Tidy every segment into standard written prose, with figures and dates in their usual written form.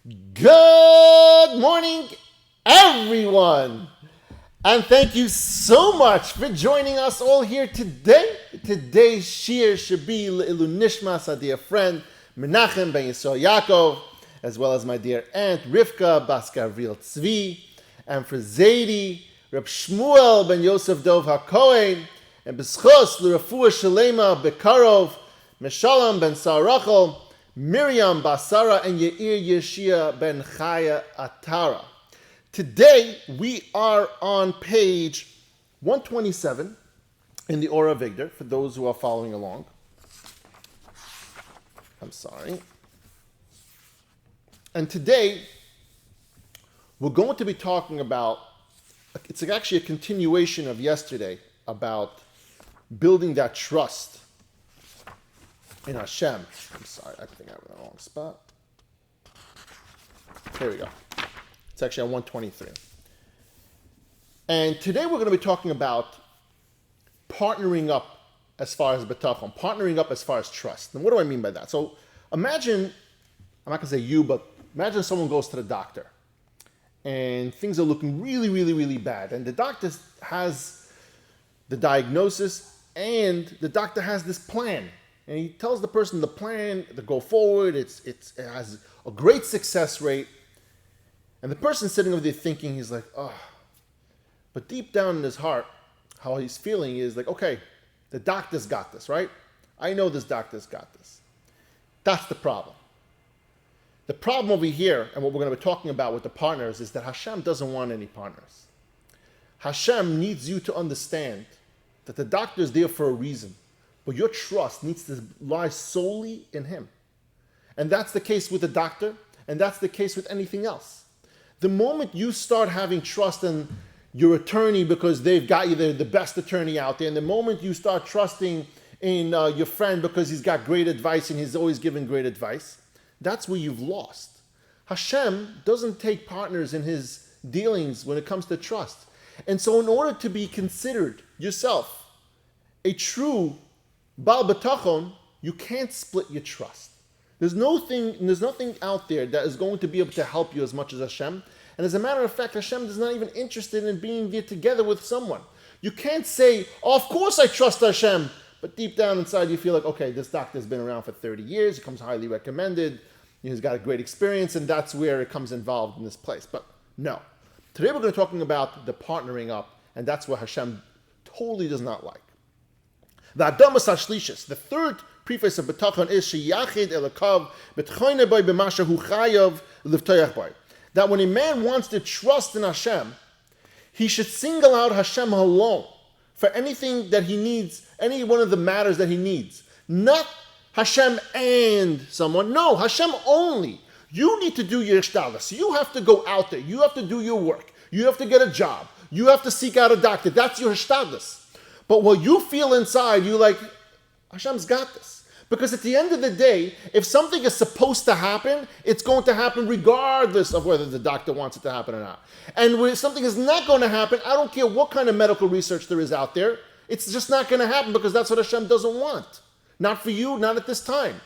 Good morning, everyone. And thank you so much for joining us all here today. Today's shiur should be Le'ilu Nishmas, our dear friend Menachem ben Yisrael Yaakov, as well as my dear aunt Rivka Bas Gavril Tzvi, and for Zaidi, Reb Shmuel ben Yosef Dov HaKohen, and B'schos L'Rafua Shalema Bekarov, Meshalom ben Sarachel, Miriam Basara, and Yair Yeshia ben Chaya Atara. Today, we are on page 127 in the Ora Vigdor, for those who are following along. I'm sorry. And today, we're going to be talking about, it's actually a continuation of yesterday, about building that trust in Hashem. I'm sorry, I think I'm in the wrong spot. Here we go. It's actually on 123. And today we're going to be talking about partnering up as far as bitachon, partnering up as far as trust. And what do I mean by that? So imagine, I'm not going to say you, but imagine someone goes to the doctor and things are looking really, really, really bad. And the doctor has the diagnosis and the doctor has this plan. And he tells the person the plan to go forward. It has a great success rate. And the person sitting over there thinking, he's like, oh. But deep down in his heart, how he's feeling is like, okay, the doctor's got this, right? I know this doctor's got this. That's the problem. The problem over here, and what we're going to be talking about with the partners, is that Hashem doesn't want any partners. Hashem needs you to understand that the doctor is there for a reason. But your trust needs to lie solely in him. And that's the case with the doctor, and that's the case with anything else. The moment you start having trust in your attorney because they've got you the best attorney out there, and the moment you start trusting in your friend because he's got great advice and he's always giving great advice, that's where you've lost. Hashem doesn't take partners in his dealings when it comes to trust. And so in order to be considered yourself a true Baal Bitachon, you can't split your trust. There's nothing out there that is going to be able to help you as much as Hashem. And as a matter of fact, Hashem is not even interested in being there together with someone. You can't say, oh, of course I trust Hashem. But deep down inside you feel like, okay, this doctor's been around for 30 years. He comes highly recommended. He's got a great experience. And that's where it comes involved in this place. But no. Today we're going to be talking about the partnering up. And that's what Hashem totally does not like. The third preface of Bitachon is Sheyachid Elakav B'tchoyne Boy B'masha Hu Chayav L'vtoyach Boy. That when a man wants to trust in Hashem, he should single out Hashem alone for anything that he needs, any one of the matters that he needs. Not Hashem and someone. No, Hashem only. You need to do your ishtalas. You have to go out there. You have to do your work. You have to get a job. You have to seek out a doctor. That's your ishtalas. But what you feel inside, you're like, Hashem's got this. Because at the end of the day, if something is supposed to happen, it's going to happen regardless of whether the doctor wants it to happen or not. And when something is not going to happen, I don't care what kind of medical research there is out there, it's just not going to happen because that's what Hashem doesn't want. Not for you, not at this time.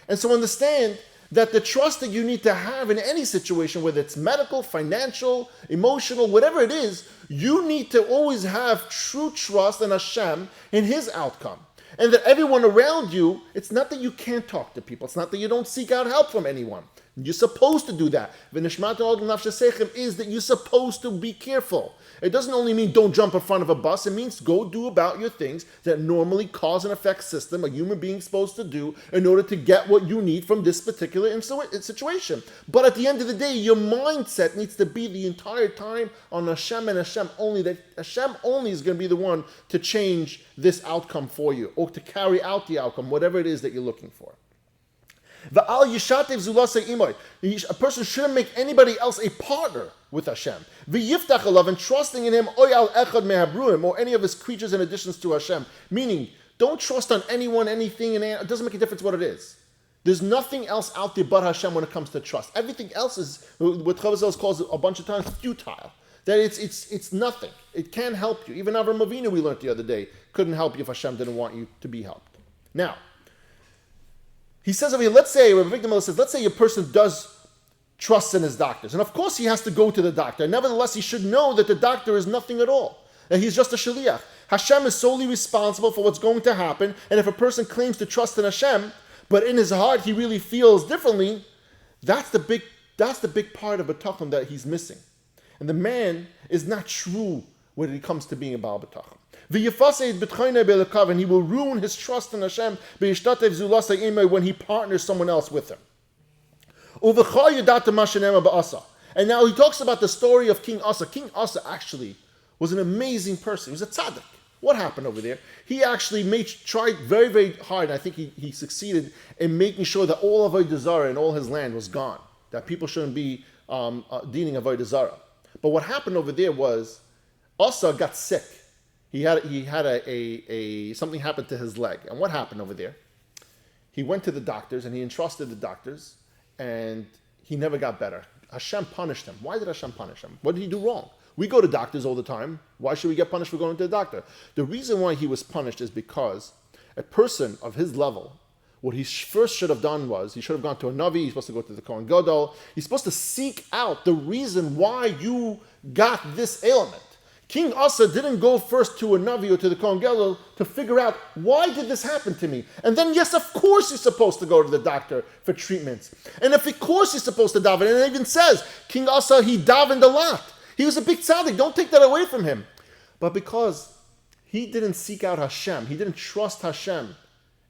And so understand that the trust that you need to have in any situation, whether it's medical, financial, emotional, whatever it is, you need to always have true trust in Hashem in his outcome. And that everyone around you, it's not that you can't talk to people. It's not that you don't seek out help from anyone. You're supposed to do that. Is that you're supposed to be careful. It doesn't only mean don't jump in front of a bus. It means go do about your things that normally cause and effect system a human being is supposed to do in order to get what you need from this particular situation. But at the end of the day, your mindset needs to be the entire time on Hashem and Hashem only. That Hashem only is going to be the one to change this outcome for you or to carry out the outcome, whatever it is that you're looking for. A person shouldn't make anybody else a partner with Hashem. And trusting in him or any of his creatures in addition to Hashem. Meaning, don't trust on anyone, anything, and it doesn't make a difference what it is. There's nothing else out there but Hashem when it comes to trust. Everything else is what Rav Av calls a bunch of times futile. That it's nothing. It can't help you. Even Avram Avinu, we learned the other day, couldn't help you if Hashem didn't want you to be helped. Now, he says over here, let's say a person does trusts in his doctors. And of course he has to go to the doctor. Nevertheless, he should know that the doctor is nothing at all. That he's just a shaliach. Hashem is solely responsible for what's going to happen. And if a person claims to trust in Hashem, but in his heart he really feels differently, that's the big part of bitachon that he's missing. And the man is not true when it comes to being a Baal Bitachon. And he will ruin his trust in Hashem when he partners someone else with him. And now he talks about the story of King Asa. King Asa actually was an amazing person. He was a tzaddik. What happened over there? He actually tried very, very hard, and I think he succeeded in making sure that all of Avodah Zarah in all his land was gone, that people shouldn't be dealing Avodah Zarah. But what happened over there was Asa got sick. He had something happened to his leg. And what happened over there? He went to the doctors and he entrusted the doctors, and he never got better. Hashem punished him. Why did Hashem punish him? What did he do wrong? We go to doctors all the time. Why should we get punished for going to the doctor? The reason why he was punished is because a person of his level, what he first should have done was, he should have gone to a Navi, he's supposed to go to the Kohen Gadol, he's supposed to seek out the reason why you got this ailment. King Asa didn't go first to a Navi or to the Kohen Gadol to figure out, why did this happen to me? And then, yes, of course he's supposed to go to the doctor for treatments. And of course he's supposed to daven. And it even says, King Asa, he davened a lot. He was a big tzaddik. Don't take that away from him. But because he didn't seek out Hashem, he didn't trust Hashem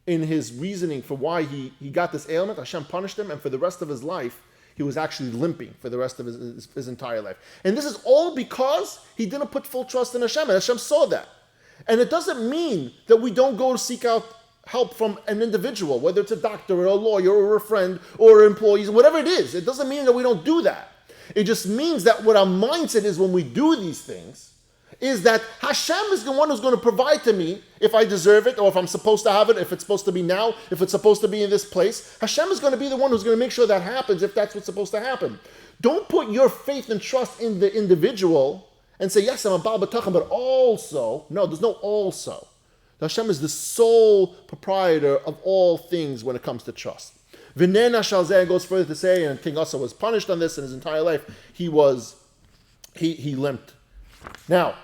in his reasoning for why he got this ailment, Hashem punished him, and for the rest of his life, he was actually limping for the rest of his entire life. And this is all because he didn't put full trust in Hashem, and Hashem saw that. And it doesn't mean that we don't go to seek out help from an individual, whether it's a doctor or a lawyer or a friend or employees, whatever it is. It doesn't mean that we don't do that. It just means that what our mindset is when we do these things is that Hashem is the one who's going to provide to me if I deserve it, or if I'm supposed to have it, if it's supposed to be now, if it's supposed to be in this place. Hashem is going to be the one who's going to make sure that happens if that's what's supposed to happen. Don't put your faith and trust in the individual and say, yes, I'm a Baal Bitachon, but also, no, there's no also. Hashem is the sole proprietor of all things when it comes to trust. V'nena Shalzeh goes further to say, and King Asa was punished on this in his entire life. He limped. Now,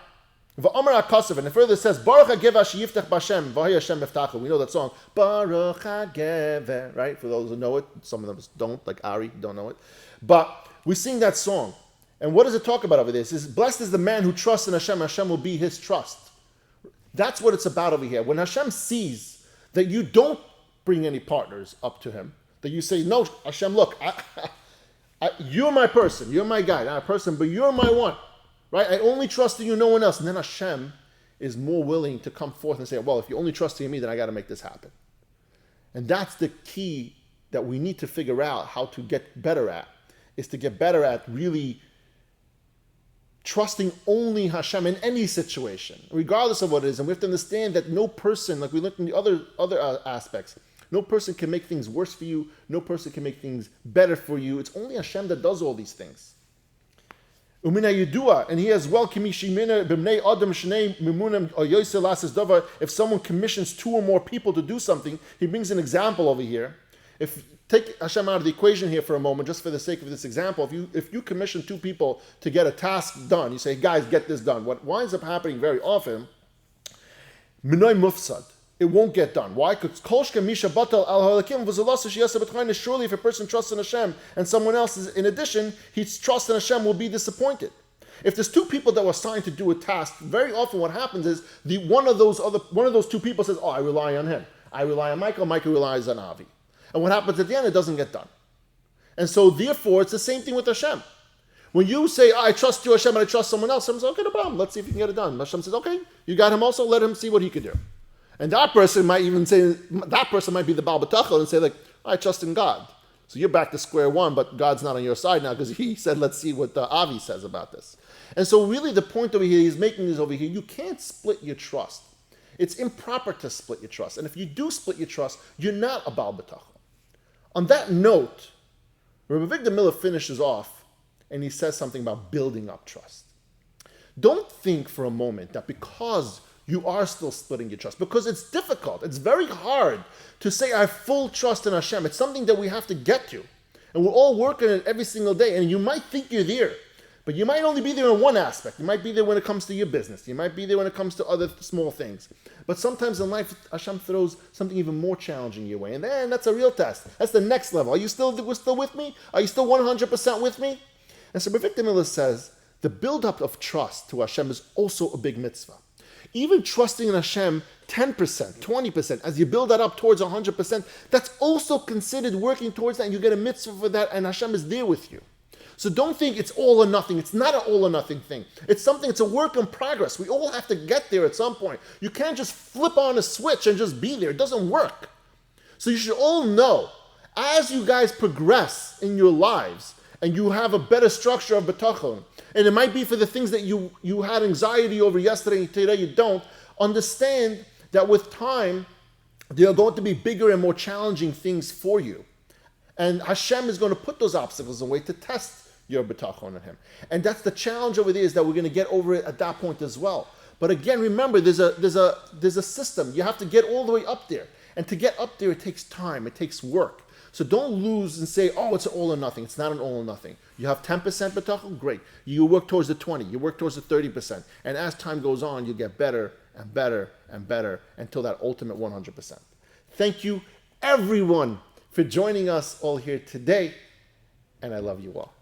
V'amar HaKasav, and it further says, Baruch HaGever Sheyiftach B'Hashem, V'hay Hashem Yiftachu. We know that song, Baruch HaGever, right? For those who know it, some of them don't, like Ari, don't know it. But we sing that song. And what does it talk about over there? It says, blessed is the man who trusts in Hashem, Hashem will be his trust. That's what it's about over here. When Hashem sees that you don't bring any partners up to him, that you say, no, Hashem, look, you're my person, you're my guy, not a person, but you're my one. Right? I only trust in you, no one else. And then Hashem is more willing to come forth and say, well, if you only trust in me, then I got to make this happen. And that's the key that we need to figure out how to get better at, is to get better at really trusting only Hashem in any situation, regardless of what it is. And we have to understand that no person, like we looked in the other aspects, no person can make things worse for you. No person can make things better for you. It's only Hashem that does all these things. And he as well, if someone commissions 2 or more people to do something, he brings an example over here. Take Hashem out of the equation here for a moment, just for the sake of this example. If you commission 2 people to get a task done, you say, guys, get this done. What winds up happening very often, it won't get done. Why? Because surely if a person trusts in Hashem and someone else is in addition, his trust in Hashem will be disappointed. If there's 2 people that were assigned to do a task, very often what happens is one of those 2 people says, oh, I rely on him. I rely on Michael relies on Avi. And what happens at the end? It doesn't get done. And so therefore, it's the same thing with Hashem. When you say, I trust you, Hashem, and I trust someone else, Hashem says, okay, no problem. Let's see if you can get it done. Hashem says, okay, you got him also, let him see what he could do. And that person might be the Baal Bitachon and say, like, I trust in God. So you're back to square one, but God's not on your side now because he said, let's see what Avi says about this. And so really the point over here he's making is over here, you can't split your trust. It's improper to split your trust. And if you do split your trust, you're not a Baal Bitachon. On that note, Rabbi Avigdor Miller finishes off and he says something about building up trust. Don't think for a moment that because you are still splitting your trust, because it's difficult. It's very hard to say I have full trust in Hashem. It's something that we have to get to. And we're all working it every single day. And you might think you're there, but you might only be there in one aspect. You might be there when it comes to your business. You might be there when it comes to other small things. But sometimes in life, Hashem throws something even more challenging your way. And then that's a real test. That's the next level. Are you still with me? Are you still 100% with me? And so Victor Miller says, the buildup of trust to Hashem is also a big mitzvah. Even trusting in Hashem 10%, 20%, as you build that up towards 100%, that's also considered working towards that, and you get a mitzvah for that, and Hashem is there with you. So don't think it's all or nothing. It's not an all or nothing thing. It's a work in progress. We all have to get there at some point. You can't just flip on a switch and just be there. It doesn't work. So you should all know, as you guys progress in your lives, and you have a better structure of bitachon, and it might be for the things that you had anxiety over yesterday and today you don't, understand that with time, there are going to be bigger and more challenging things for you. And Hashem is going to put those obstacles away to test your bitachon on Him. And that's the challenge over there, is that we're going to get over it at that point as well. But again, remember, there's a system. You have to get all the way up there. And to get up there, it takes time. It takes work. So don't lose and say, oh, it's an all or nothing. It's not an all or nothing. You have 10% bitachon, great. You work towards the 20. You work towards the 30%. And as time goes on, you get better and better and better until that ultimate 100%. Thank you, everyone, for joining us all here today. And I love you all.